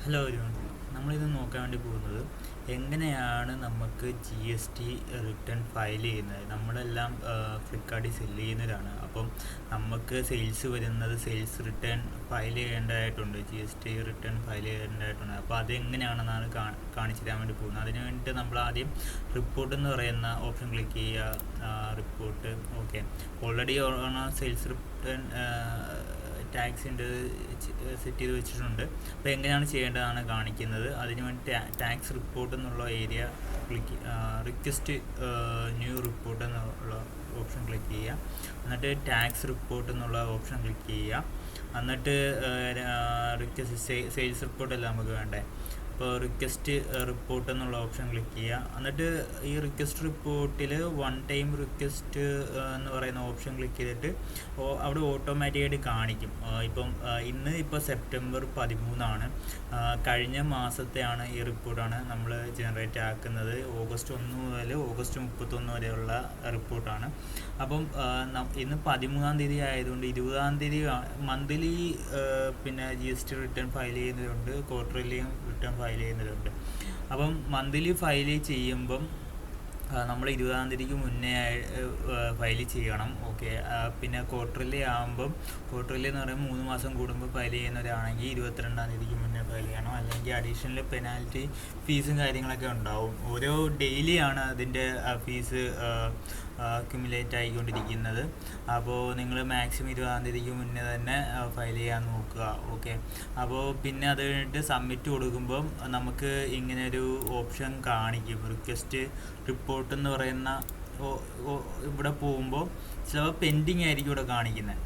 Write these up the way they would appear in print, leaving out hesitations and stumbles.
Hello everyone, നമ്മളിത് നോക്കാൻ വേണ്ടി പോകുന്നത് എങ്ങനെയാണ് നമുക്ക് G S T return file ചെയ്യുന്നത്. നമ്മളെല്ലാം ഫ്ലിപ്കാർട്ടിൽ സെല്ല് ചെയ്യുന്നവരാണ്. അപ്പം നമുക്ക് സെയിൽസ് വരുന്നത് സെയിൽസ് റിട്ടേൺ ഫയൽ ചെയ്യേണ്ടതായിട്ടുണ്ട്, G S T return file ചെയ്യേണ്ടതായിട്ടുണ്ട്. അപ്പോൾ അതെങ്ങനെയാണെന്നാണ് കാണിച്ചു തരാൻ വേണ്ടി പോകുന്നത്. അതിന് വേണ്ടിയിട്ട് നമ്മൾ ആദ്യം റിപ്പോർട്ട് എന്ന് പറയുന്ന ഓപ്ഷൻ ക്ലിക്ക് ചെയ്യുക. Report okay, already sales return ടാക്സിൻ്റെ സെറ്റ് ചെയ്ത് വെച്ചിട്ടുണ്ട്. അപ്പോൾ എങ്ങനെയാണ് ചെയ്യേണ്ടതാണ് കാണിക്കുന്നത്. അതിന് വേണ്ടി ടാക്സ് റിപ്പോർട്ട് എന്നുള്ള area click, request new report എന്നുള്ള ഓപ്ഷൻ ക്ലിക്ക് ചെയ്യുക. എന്നിട്ട് ടാക്സ് റിപ്പോർട്ട് എന്നുള്ള ഓപ്ഷൻ ക്ലിക്ക് ചെയ്യുക. എന്നിട്ട് റിക്വസ്റ്റ് സെയിൽസ് റിപ്പോർട്ടല്ല നമുക്ക് വേണ്ടേ. അപ്പോൾ റിക്വസ്റ്റ് റിപ്പോർട്ട് എന്നുള്ള ഓപ്ഷൻ ക്ലിക്ക് ചെയ്യുക. എന്നിട്ട് ഈ റിക്വസ്റ്റ് റിപ്പോർട്ടിൽ വൺ ടൈം റിക്വസ്റ്റ് എന്ന് പറയുന്ന ഓപ്ഷൻ ക്ലിക്ക് ചെയ്തിട്ട് അവിടെ ഓട്ടോമാറ്റിക്കായിട്ട് കാണിക്കും. ഇപ്പം ഇന്ന് സെപ്റ്റംബർ 13 കഴിഞ്ഞ മാസത്തെയാണ് ഈ റിപ്പോർട്ടാണ് നമ്മൾ ജനറേറ്റ് ആക്കുന്നത്. ഓഗസ്റ്റ് 1 മുതൽ ഓഗസ്റ്റ് 31 വരെയുള്ള റിപ്പോർട്ടാണ്. അപ്പം ഇന്ന് 13 തീയതി ആയതുകൊണ്ട് 20 തീയതി മന്ത്ലി പിന്നെ G S T return file ചെയ്യുന്നതുണ്ട്, ക്വാർട്ടർലിയും റിട്ടേൺ ഫയൽ ചെയ്യുന്നതുണ്ട്. അപ്പം മന്ത്ലി ഫയൽ ചെയ്യുമ്പം നമ്മൾ 20 തീയതിക്ക് മുന്നേ ഫയൽ ചെയ്യണം. ഓക്കെ, പിന്നെ ക്വാർട്ടർലി ആകുമ്പം, ക്വാർട്ടർലി എന്ന് പറയുമ്പോൾ 3 മാസം കൂടുമ്പോൾ ഫയൽ ചെയ്യുന്നവരാണെങ്കിൽ 22 തീയതിക്ക് മുന്നേ ഫയൽ ചെയ്യണം. അല്ലെങ്കിൽ അഡീഷണൽ പെനാൽറ്റി ഫീസും കാര്യങ്ങളൊക്കെ ഉണ്ടാവും. ഓരോ ഡെയിലിയാണ് അതിൻ്റെ ഫീസ് അക്യുമുലേറ്റ് ആയിക്കൊണ്ടിരിക്കുന്നത്. അപ്പോൾ നിങ്ങൾ മാക്സിമം 20 തീയതിക്ക് മുന്നേ തന്നെ ഫയൽ ചെയ്യാൻ നോക്കുക. ഓക്കെ, അപ്പോൾ പിന്നെ അത് കഴിഞ്ഞിട്ട് സബ്മിറ്റ് കൊടുക്കുമ്പം നമുക്ക് ഇങ്ങനെ ഒരു ഓപ്ഷൻ കാണിക്കും, റിക്വസ്റ്റ് റിപ്പോർട്ട് എന്ന് പറയുന്ന. ഇവിടെ പോകുമ്പോൾ ചിലപ്പോൾ പെൻഡിങ് ആയിരിക്കും ഇവിടെ കാണിക്കുന്നത്,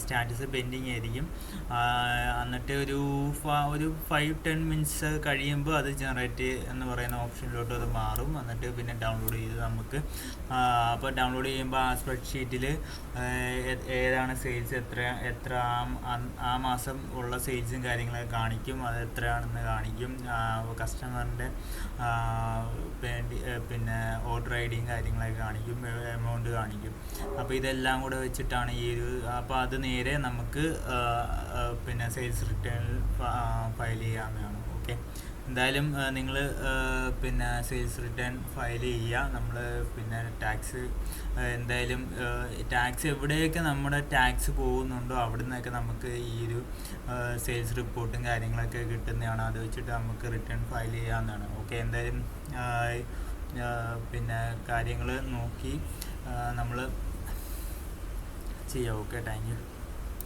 സ്റ്റാറ്റസ് പെൻഡിങ് ആയിരിക്കും. എന്നിട്ട് ഒരു 5-10 മിനിറ്റ്സ് കഴിയുമ്പോൾ അത് ജനറേറ്റ് എന്ന് പറയുന്ന ഓപ്ഷനിലോട്ട് അത് മാറും. എന്നിട്ട് പിന്നെ ഡൗൺലോഡ് ചെയ്ത് നമുക്ക് അപ്പോൾ ഡൗൺലോഡ് ചെയ്യുമ്പോൾ ആ സ്പ്രെഡ്ഷീറ്റിൽ ഏതാണ് സെയിൽസ്, എത്ര ആ മാസം ഉള്ള സെയിൽസും കാര്യങ്ങളൊക്കെ കാണിക്കും. അത് എത്രയാണെന്ന് കാണിക്കും. കസ്റ്റമറിൻ്റെ പിന്നെ ഓർഡർ ഐ ഡിയും കാര്യങ്ങളൊക്കെ കാണിക്കും, എമൗണ്ട് കാണിക്കും. അപ്പോൾ ഇതെല്ലാം കൂടെ വെച്ചിട്ടാണ് ഈ ഒരു, അപ്പോൾ അത് നേരെ നമുക്ക് പിന്നെ സെയിൽസ് റിട്ടേണിൽ ഫയൽ ചെയ്യാവുന്നതാണ്. ഓക്കെ, എന്തായാലും നിങ്ങൾ പിന്നെ സെയിൽസ് റിട്ടേൺ ഫയൽ ചെയ്യുക. നമ്മൾ പിന്നെ ടാക്സ് എന്തായാലും ടാക്സ് എവിടെയൊക്കെ നമ്മുടെ ടാക്സ് പോകുന്നുണ്ടോ അവിടെ നിന്നൊക്കെ നമുക്ക് ഈ ഒരു സെയിൽസ് റിപ്പോർട്ടും കാര്യങ്ങളൊക്കെ കിട്ടുന്നതാണ്. അത് വെച്ചിട്ട് നമുക്ക് റിട്ടേൺ ഫയൽ ചെയ്യാവുന്നതാണ്. ഓക്കെ, എന്തായാലും പിന്നെ കാര്യങ്ങൾ നോക്കി നമ്മൾ ചെയ്യാം. Okay, thank you.